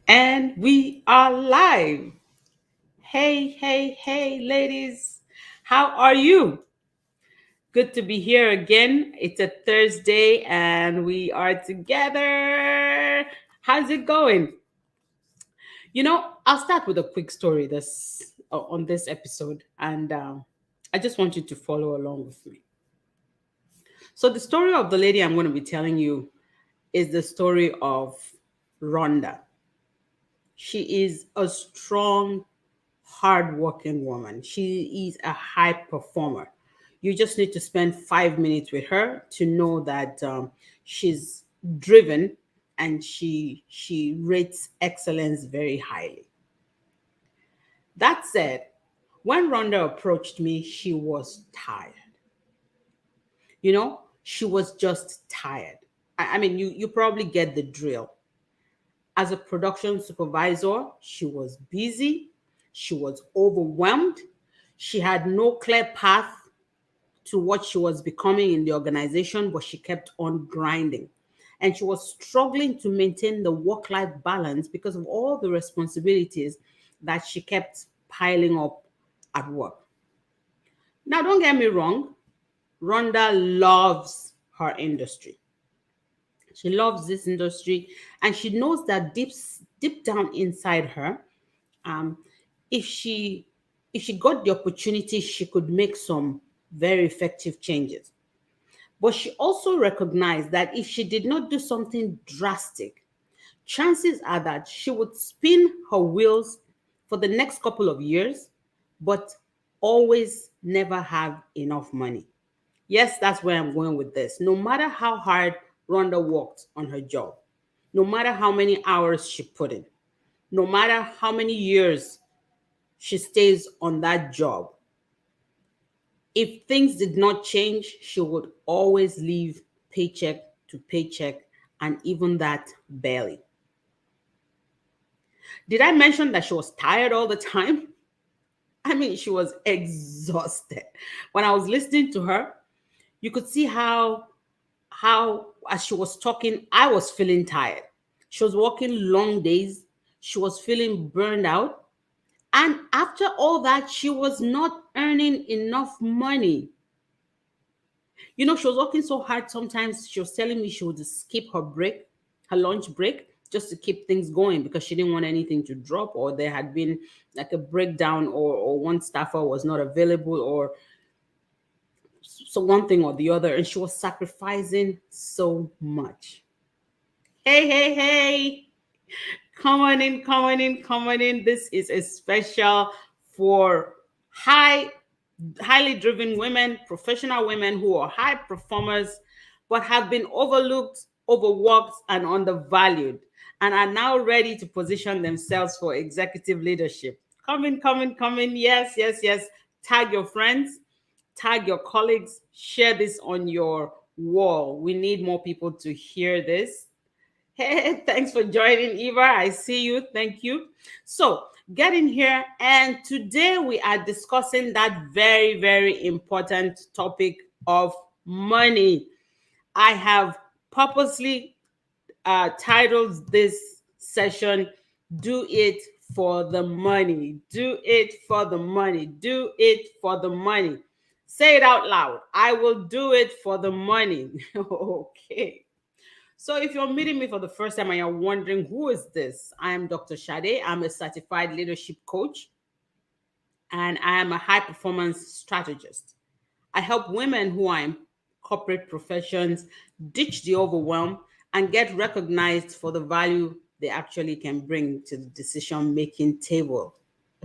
And we are live. Hey, hey, hey, ladies. How are you? Good to be here again. It's a Thursday and we are together. How's it going? I'll start with a quick story on this episode, and I just want you to follow along with me. So, the story of the lady I'm going to be telling you is the story of Rhonda. She is a strong, hardworking woman. She is a high performer. You just need to spend 5 minutes with her to know that she's driven and she rates excellence very highly. That said, when Rhonda approached me, she was tired. She was just tired. I mean, you probably get the drill. As a production supervisor, she was busy, she was overwhelmed, she had no clear path to what she was becoming in the organization, but she kept on grinding. And she was struggling to maintain the work life balance because of all the responsibilities that she kept piling up at work. Now, don't get me wrong, Rhonda loves her industry. She loves this industry, and she knows that deep down inside her, um, if she if she got the opportunity, she could make some very effective changes. But she also recognized that if she did not do something drastic, chances are that she would spin her wheels for the next couple of years, but always never have enough money. Yes, that's where I'm going with this. No matter how hard Rhonda worked on her job, no matter how many hours she put in, no matter how many years she stays on that job, if things did not change, she would always live paycheck to paycheck, and even that barely. Did I mention that she was tired all the time? I mean, she was exhausted. When I was listening to her, you could see how as she was talking, I was feeling tired. She was working long days. She was feeling burned out. And after all that, she was not earning enough money. She was working so hard. Sometimes she was telling me she would skip her lunch break, just to keep things going because she didn't want anything to drop, or there had been like a breakdown, or one staffer was not available, or so one thing or the other. And she was sacrificing so much. Hey, hey, hey. Come on in, come on in, come on in. This is a special for highly driven women, professional women who are high performers, but have been overlooked, overworked, and undervalued, and are now ready to position themselves for executive leadership. Come in, come in, come in. Yes, yes, yes. Tag your friends, tag your colleagues, share this on your wall. We need more people to hear this. Hey, thanks for joining, Eva. I see you. Thank you. So, get in here. And today we are discussing that very, very important topic of money. I have purposely titled this session, Do It for the Money. Do it for the money. Do it for the money. Say it out loud. I will do it for the money. Okay. So if you're meeting me for the first time and you're wondering who is this, I am Dr. Sade. I'm a certified leadership coach and I am a high performance strategist. I help women who are in corporate professions ditch the overwhelm and get recognized for the value they actually can bring to the decision making table.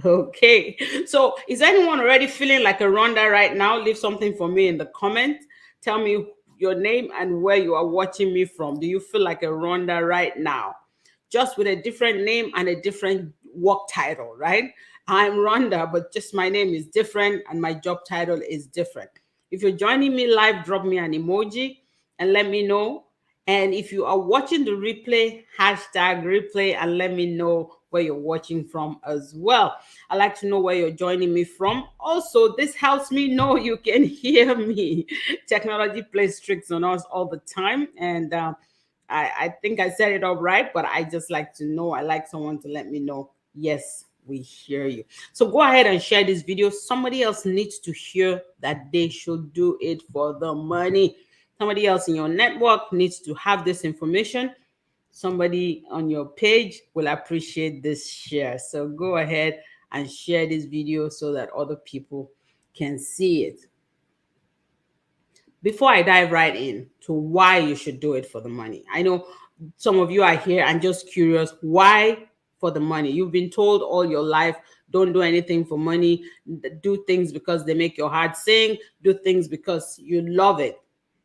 Okay, so is anyone already feeling like a Rhonda right now? Leave something for me in the comment. Tell me your name and where you are watching me from. Do you feel like a Rhonda right now? Just with a different name and a different work title, right? I'm Rhonda, but just my name is different and my job title is different. If you're joining me live, drop me an emoji and let me know. And if you are watching the replay, hashtag replay and let me know where you're watching from as well. I like to know where you're joining me from. Also, this helps me know you can hear me. Technology plays tricks on us all the time. And I think I set it up right, but I just like to know. I like someone to let me know. Yes, we hear you. So go ahead and share this video. Somebody else needs to hear that they should do it for the money. Somebody else in your network needs to have this information. Somebody on your page will appreciate this share. So go ahead and share this video so that other people can see it. Before I dive right in to why you should do it for the money, I know some of you are here and just curious why for the money. You've been told all your life, don't do anything for money, do things because they make your heart sing, do things because you love it.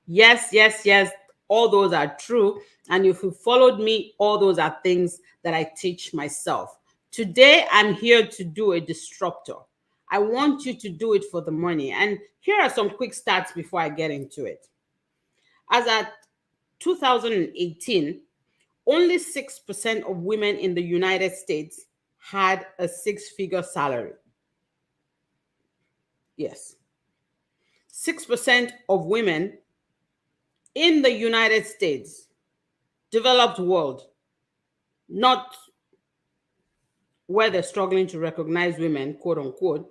Yes, yes, yes, all those are true. And if you followed me, all those are things that I teach myself. Today, I'm here to do a disruptor. I want you to do it for the money. And here are some quick stats before I get into it. As at 2018, only 6% of women in the United States had a six-figure salary. Yes. 6% of women in the United States, developed world, not where they're struggling to recognize women, quote unquote,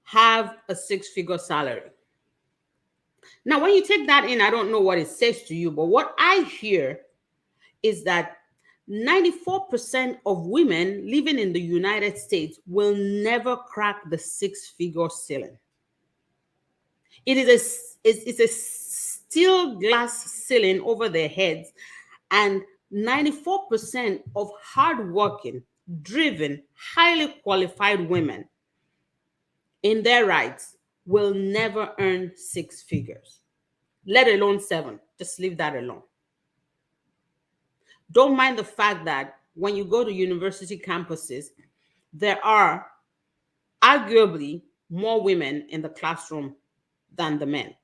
have a six-figure salary. Now, when you take that in, I don't know what it says to you, but what I hear is that 94% of women living in the United States will never crack the six-figure ceiling. It is it's a steel glass ceiling over their heads, and 94% of hardworking, driven, highly qualified women in their rights will never earn six figures, let alone seven. Just leave that alone. Don't mind the fact that when you go to university campuses, there are arguably more women in the classroom than the men.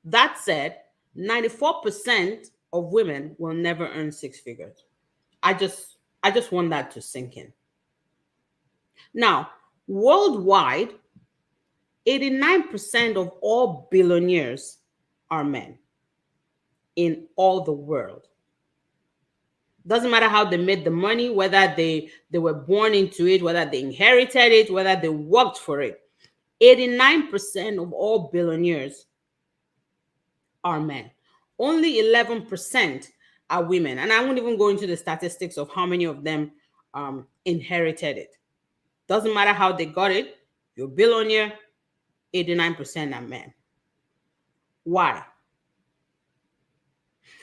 That said, 94% of women will never earn six figures. I just want that to sink in. Now, worldwide, 89% of all billionaires are men in all the world. Doesn't matter how they made the money, whether they were born into it, whether they inherited it, whether they worked for it. 89% of all billionaires are men. Only 11% are women. And I won't even go into the statistics of how many of them inherited it. Doesn't matter how they got it. You're a billionaire, 89% are men. Why?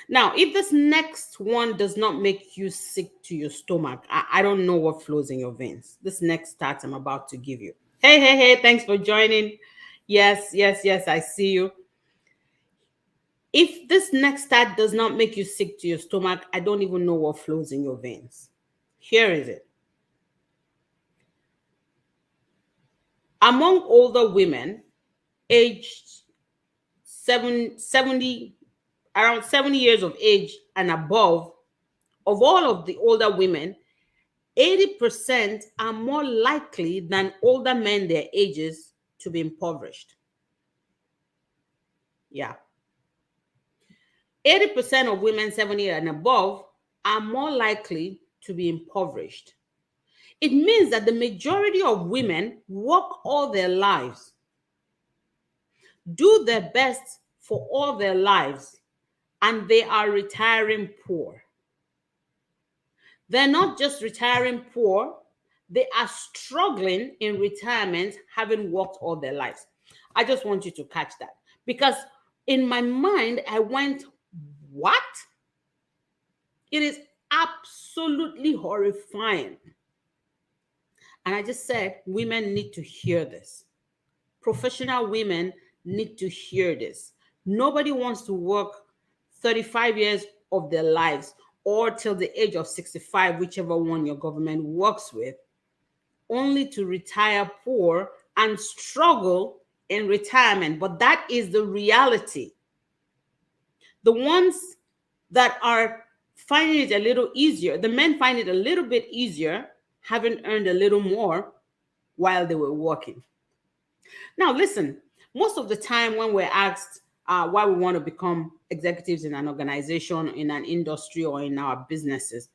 Now, if this next one does not make you sick to your stomach, I don't know what flows in your veins. This next stat I'm about to give you. Hey, hey, hey, thanks for joining. Yes, yes, yes, I see you. If this next stat does not make you sick to your stomach, I don't even know what flows in your veins. Here is it. Among older women aged 70, around 70 years of age and above, of all of the older women, 80% are more likely than older men their ages to be impoverished. Yeah. 80% of women 70 and above are more likely to be impoverished. It means that the majority of women work all their lives, do their best for all their lives, and they are retiring poor. They're not just retiring poor, they are struggling in retirement, having worked all their lives. I just want you to catch that, because in my mind, I went, what? It is absolutely horrifying. And I just said, women need to hear this. Professional women need to hear this. Nobody wants to work 35 years of their lives or till the age of 65, whichever one your government works with, only to retire poor and struggle in retirement. But that is the reality. The ones that are finding it a little easier, the men find it a little bit easier, having earned a little more while they were working. Now, listen, most of the time when we're asked, why we want to become executives in an organization, in an industry, or in our businesses.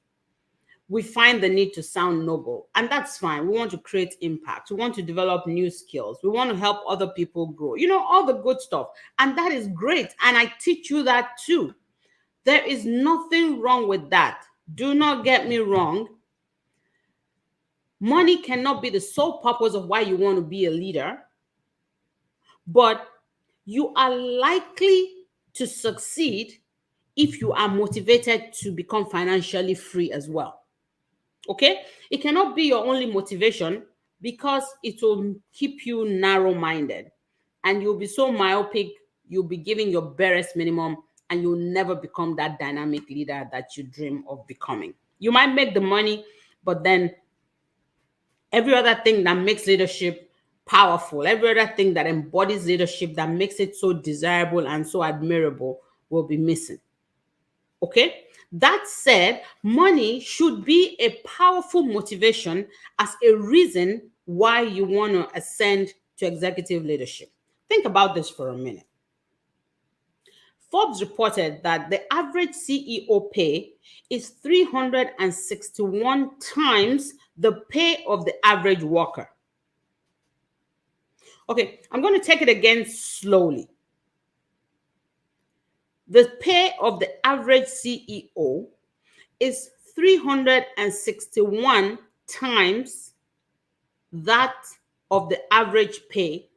We find the need to sound noble, and that's fine. We want to create impact. We want to develop new skills. We want to help other people grow, all the good stuff. And that is great. And I teach you that too. There is nothing wrong with that. Do not get me wrong. Money cannot be the sole purpose of why you want to be a leader, but you are likely to succeed if you are motivated to become financially free as well. Okay? It cannot be your only motivation, because it will keep you narrow-minded and you'll be so myopic, you'll be giving your barest minimum, and you'll never become that dynamic leader that you dream of becoming. You might make the money, but then every other thing that makes leadership powerful, every other thing that embodies leadership, that makes it so desirable and so admirable, will be missing. Okay? That said, money should be a powerful motivation as a reason why you want to ascend to executive leadership. Think about this for a minute. Forbes reported that the average CEO pay is 361 times the pay of the average worker. Okay, I'm going to take it again slowly. The pay of the average CEO is 361 times that of the average pay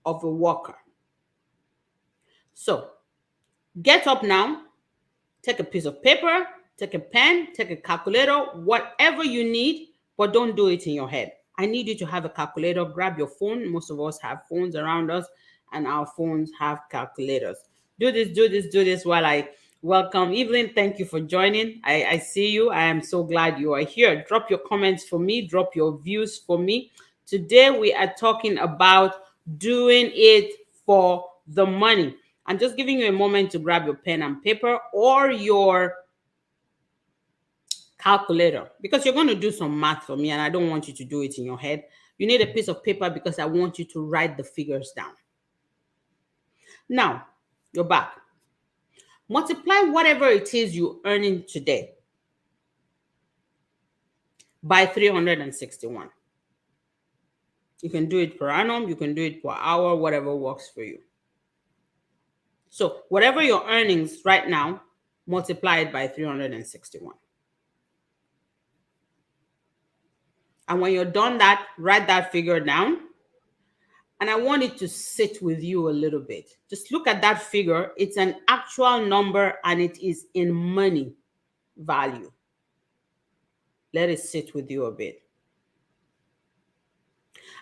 of a worker. So, get up now, take a piece of paper, take a pen, take a calculator, whatever you need, but don't do it in your head. I need you to have a calculator. Grab your phone. Most of us have phones around us, and our phones have calculators. Do this while I welcome Evelyn. Thank you for joining. I see you. I am so glad you are here. Drop your comments for me. Drop your views for me. Today, we are talking about doing it for the money. I'm just giving you a moment to grab your pen and paper or your calculator, because you're going to do some math for me and I don't want you to do it in your head. You need a piece of paper because I want you to write the figures down. Now, you're back. Multiply whatever it is you're earning today by 361. You can do it per annum, you can do it per hour, whatever works for you. So whatever your earnings right now, multiply it by 361. And when you're done that, write that figure down. And I want it to sit with you a little bit. Just look at that figure. It's an actual number and it is in money value. Let it sit with you a bit.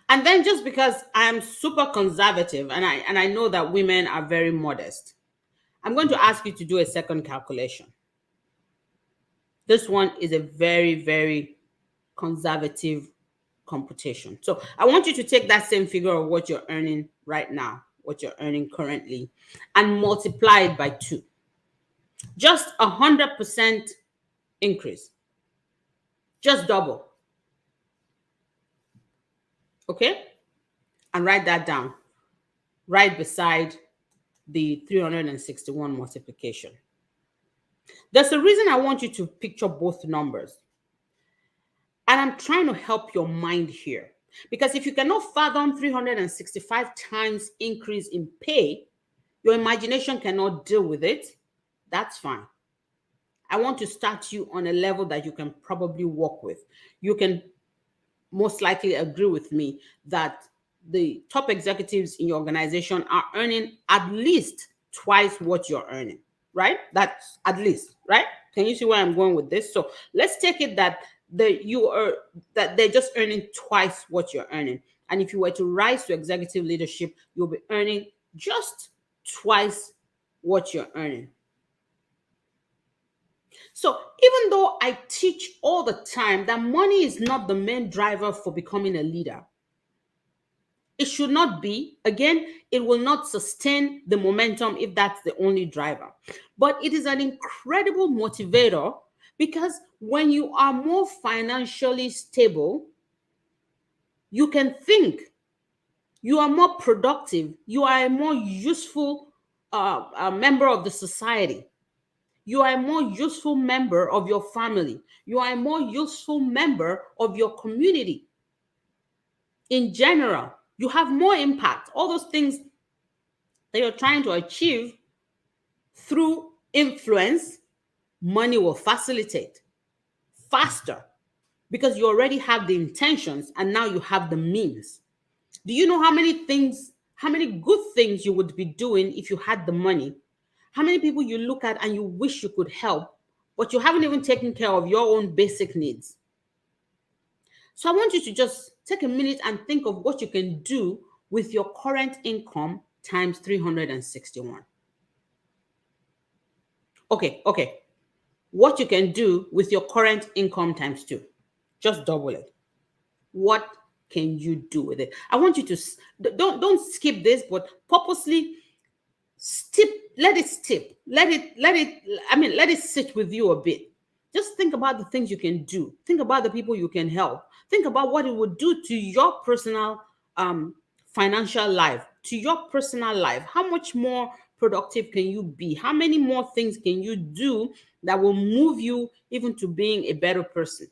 And then, just because I am super conservative and I know that women are very modest, I'm going to ask you to do a second calculation. This one is a very, very conservative computation. So I want you to take that same figure of what you're earning right now, what you're earning currently, and multiply it by 2. Just 100% increase. Just double. Okay? And write that down right beside the 361 multiplication. There's a reason I want you to picture both numbers. And I'm trying to help your mind here. Because if you cannot fathom 365 times increase in pay, your imagination cannot deal with it, that's fine. I want to start you on a level that you can probably work with. You can most likely agree with me that the top executives in your organization are earning at least twice what you're earning, right? That's at least, right? Can you see where I'm going with this? So let's take it that they're just earning twice what you're earning. And if you were to rise to executive leadership, you'll be earning just twice what you're earning. So even though I teach all the time that money is not the main driver for becoming a leader, it should not be. Again, it will not sustain the momentum if that's the only driver. But it is an incredible motivator, because when you are more financially stable, you can think, you are more productive, you are a more useful a member of the society. You are a more useful member of your family. You are a more useful member of your community in general. You have more impact. All those things that you're trying to achieve through influence, money will facilitate faster because you already have the intentions and now you have the means. Do you know how many things, how many good things you would be doing if you had the money? How many people you look at and you wish you could help, but you haven't even taken care of your own basic needs? So I want you to just take a minute and think of what you can do with your current income times 361. Okay. What you can do with your current income times two. Just double it. What can you do with it? I want you to don't skip this, but purposely stip, let it stip, let it sit with you a bit. Just think about the things you can do. Think about the people you can help. Think about what it would do to your personal financial life, to your personal life. How much more productive can you be? How many more things can you do that will move you even to being a better person?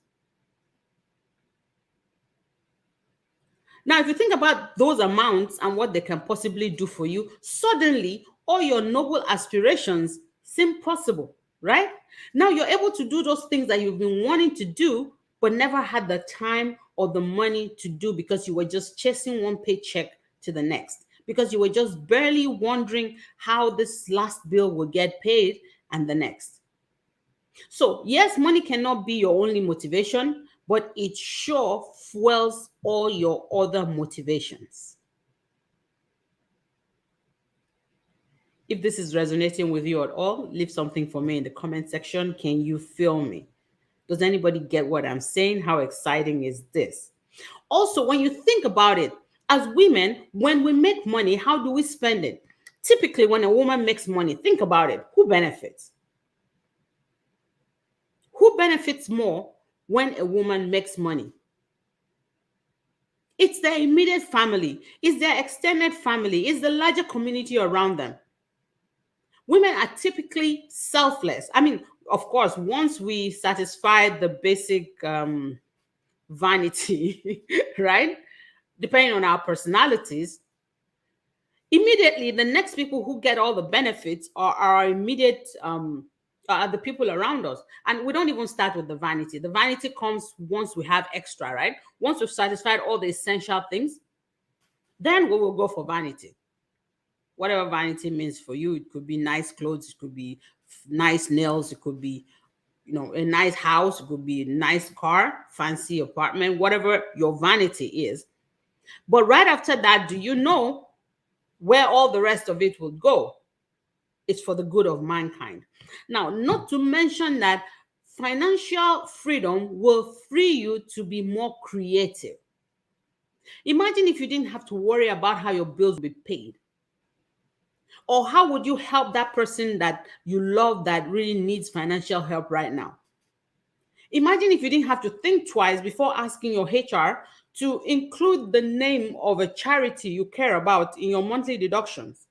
Now, if you think about those amounts and what they can possibly do for you, suddenly all your noble aspirations seem possible, right? Now you're able to do those things that you've been wanting to do, but never had the time or the money to do because you were just chasing one paycheck to the next, because you were just barely wondering how this last bill will get paid and the next. So, yes, money cannot be your only motivation, but it sure fuels all your other motivations. If this is resonating with you at all, leave something for me in the comment section. Can you feel me? Does anybody get what I'm saying? How exciting is this? Also, when you think about it, as women, when we make money, how do we spend it? Typically, when a woman makes money, think about it. Who benefits? Who benefits more when a woman makes money? It's their immediate family, it's their extended family, it's the larger community around them. Women are typically selfless. I mean, of course, once we satisfy the basic vanity, right? Depending on our personalities, immediately the next people who get all the benefits are our immediate are the people around us. And we don't even start with the vanity. The vanity comes once we have extra, right? Once we've satisfied all the essential things, then we will go for vanity. Whatever vanity means for you, it could be nice clothes, it could be nice nails, it could be, a nice house, it could be a nice car, fancy apartment, whatever your vanity is. But right after that, do you know where all the rest of it will go? It's for the good of mankind. Now, not to mention that financial freedom will free you to be more creative. Imagine if you didn't have to worry about how your bills will be paid. Or how would you help that person that you love that really needs financial help right now? Imagine if you didn't have to think twice before asking your HR to include the name of a charity you care about in your monthly deductions.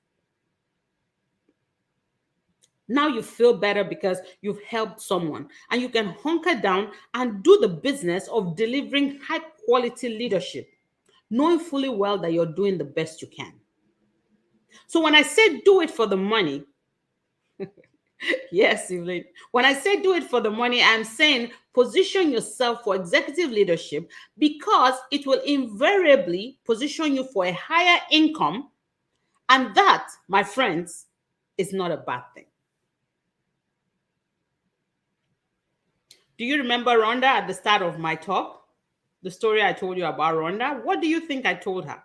Now you feel better because you've helped someone, and you can hunker down and do the business of delivering high quality leadership, knowing fully well that you're doing the best you can. So when I say do it for the money, yes, Evelyn. When I say do it for the money, I'm saying position yourself for executive leadership because it will invariably position you for a higher income. And that, my friends, is not a bad thing. Do you remember Rhonda at the start of my talk? The story I told you about Rhonda? What do you think I told her?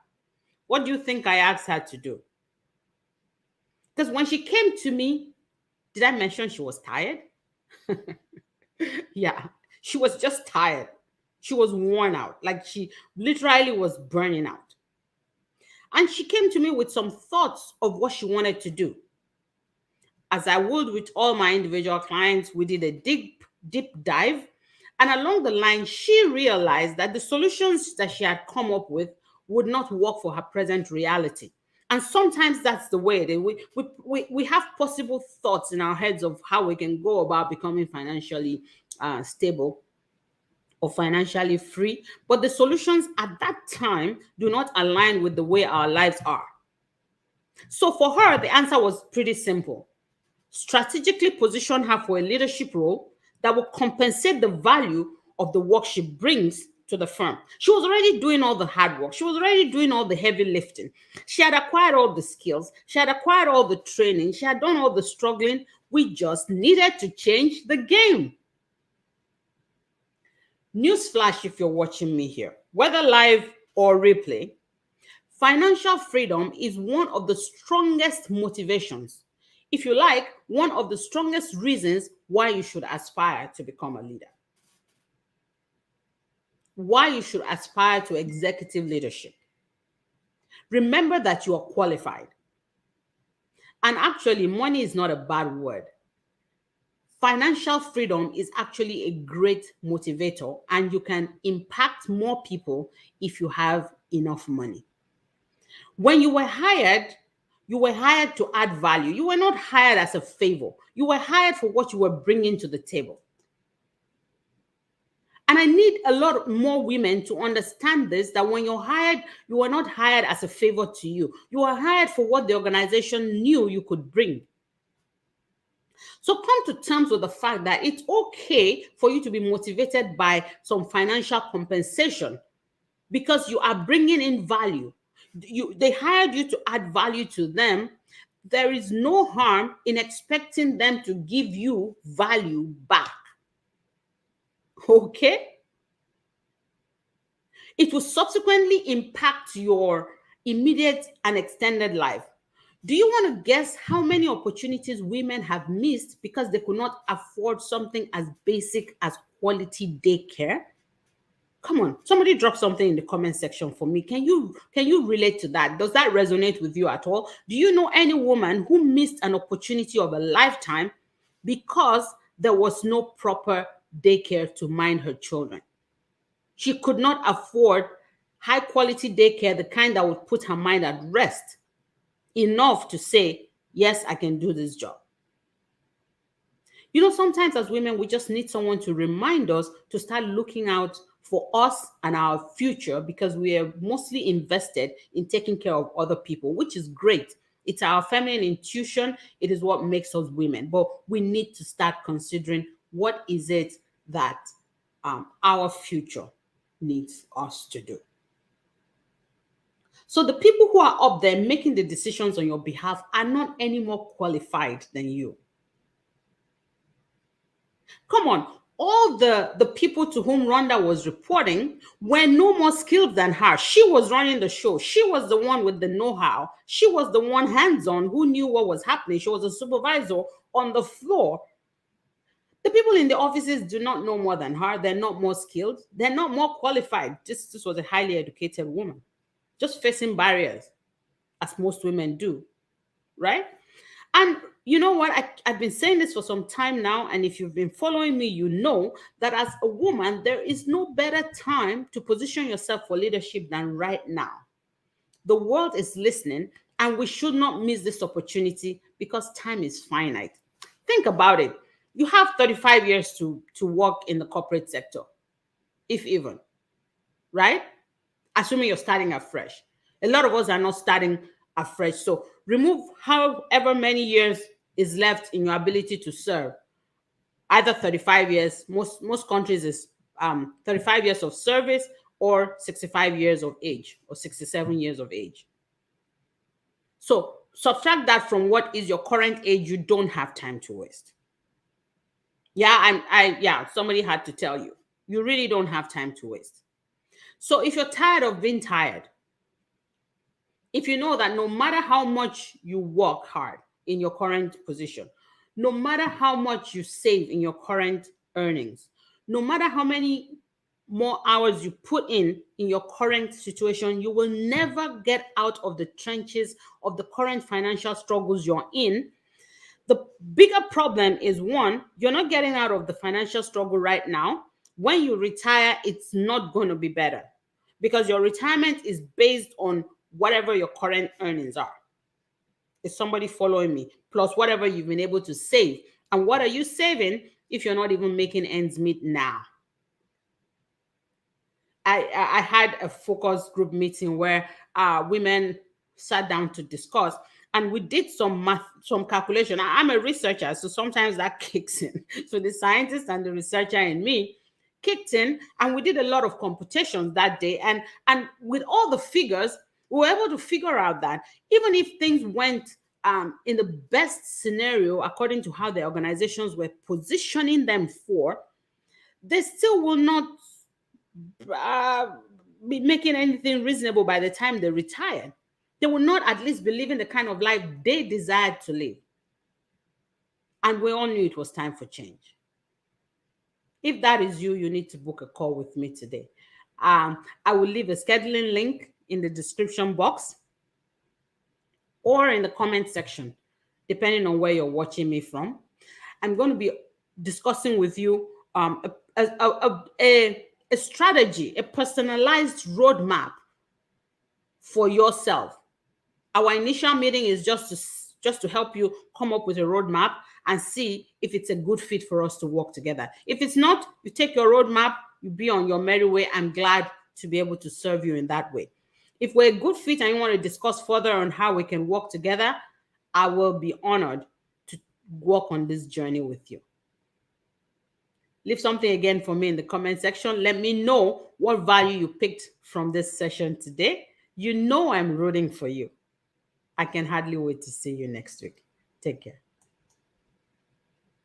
What do you think I asked her to do? Because when she came to me, did I mention she was tired? Yeah, she was just tired. She was worn out. Like she literally was burning out. And she came to me with some thoughts of what she wanted to do. As I would with all my individual clients, we did a deep dive. And along the line, she realized that the solutions that she had come up with would not work for her present reality. And sometimes that's the way that we have possible thoughts in our heads of how we can go about becoming financially stable or financially free, but the solutions at that time do not align with the way our lives are. So for her, the answer was pretty simple: strategically position her for a leadership role that will compensate the value of the work she brings to the firm. She was already doing all the hard work. She was already doing all the heavy lifting. She had acquired all the skills. She had acquired all the training. She had done all the struggling. We just needed to change the game. Newsflash, if you're watching me here, whether live or replay, financial freedom is one of the strongest motivations. If you like, one of the strongest reasons why you should aspire to become a leader. Why you should aspire to executive leadership. Remember that you are qualified. And actually, money is not a bad word. Financial freedom is actually a great motivator, and you can impact more people if you have enough money. When you were hired to add value. You were not hired as a favor. You were hired for what you were bringing to the table. And I need a lot more women to understand this, that when you're hired, you are not hired as a favor to you. You are hired for what the organization knew you could bring. So come to terms with the fact that it's okay for you to be motivated by some financial compensation because you are bringing in value. They hired you to add value to them. There is no harm in expecting them to give you value back. Okay? It will subsequently impact your immediate and extended life. Do you want to guess how many opportunities women have missed because they could not afford something as basic as quality daycare? Come on, somebody drop something in the comment section for me. Can you relate to that? Does that resonate with you at all? Do you know any woman who missed an opportunity of a lifetime because there was no proper daycare to mind her children? She could not afford high quality daycare, the kind that would put her mind at rest enough to say, yes, I can do this job. You know, sometimes as women, we just need someone to remind us to start looking out for us and our future, because we are mostly invested in taking care of other people, which is great. It's our feminine intuition. It is what makes us women. But we need to start considering what is it that our future needs us to do. So the people who are up there making the decisions on your behalf are not any more qualified than you. Come on, all the people to whom Rhonda was reporting were no more skilled than her. She was running the show. She was the one with the know-how. She was the one hands-on who knew what was happening. She was a supervisor on the floor. The people in the offices do not know more than her. They're not more skilled. They're not more qualified. This was a highly educated woman, just facing barriers, as most women do, right? And you know what? I've been saying this for some time now. And if you've been following me, you know that as a woman, there is no better time to position yourself for leadership than right now. The world is listening, and we should not miss this opportunity because time is finite. Think about it. You have 35 years to work in the corporate sector, if even, right? Assuming you're starting afresh. A lot of us are not starting afresh. So remove however many years is left in your ability to serve. Either 35 years, most countries is 35 years of service, or 65 years of age, or 67 years of age. So subtract that from what is your current age. You don't have time to waste. Yeah, somebody had to tell you. You really don't have time to waste. So if you're tired of being tired, if you know that no matter how much you work hard in your current position, no matter how much you save in your current earnings, no matter how many more hours you put in your current situation, you will never get out of the trenches of the current financial struggles you're in. The bigger problem is, one, you're not getting out of the financial struggle right now. When you retire, it's not going to be better, because your retirement is based on whatever your current earnings are. Is somebody following me? Plus whatever you've been able to save. And what are you saving if you're not even making ends meet now? I had a focus group meeting where women sat down to discuss, and we did some math, some calculation. I'm a researcher, so sometimes that kicks in. So the scientist and the researcher in me kicked in, and we did a lot of computations that day. And with all the figures, we were able to figure out that even if things went in the best scenario according to how the organizations were positioning them for, they still will not uh, be making anything reasonable by the time they retire. They will not at least be living the kind of life they desired to live. And we all knew it was time for change. If that is you, you need to book a call with me today. I will leave a scheduling link in the description box or in the comment section, depending on where you're watching me from. I'm going to be discussing with you a strategy, a personalized roadmap for yourself. Our initial meeting is just to help you come up with a roadmap and see if it's a good fit for us to work together. If it's not, you take your roadmap, you be on your merry way. I'm glad to be able to serve you in that way. If we're a good fit and you want to discuss further on how we can work together, I will be honored to work on this journey with you. Leave something again for me in the comment section. Let me know what value you picked from this session today. You know I'm rooting for you. I can hardly wait to see you next week. Take care.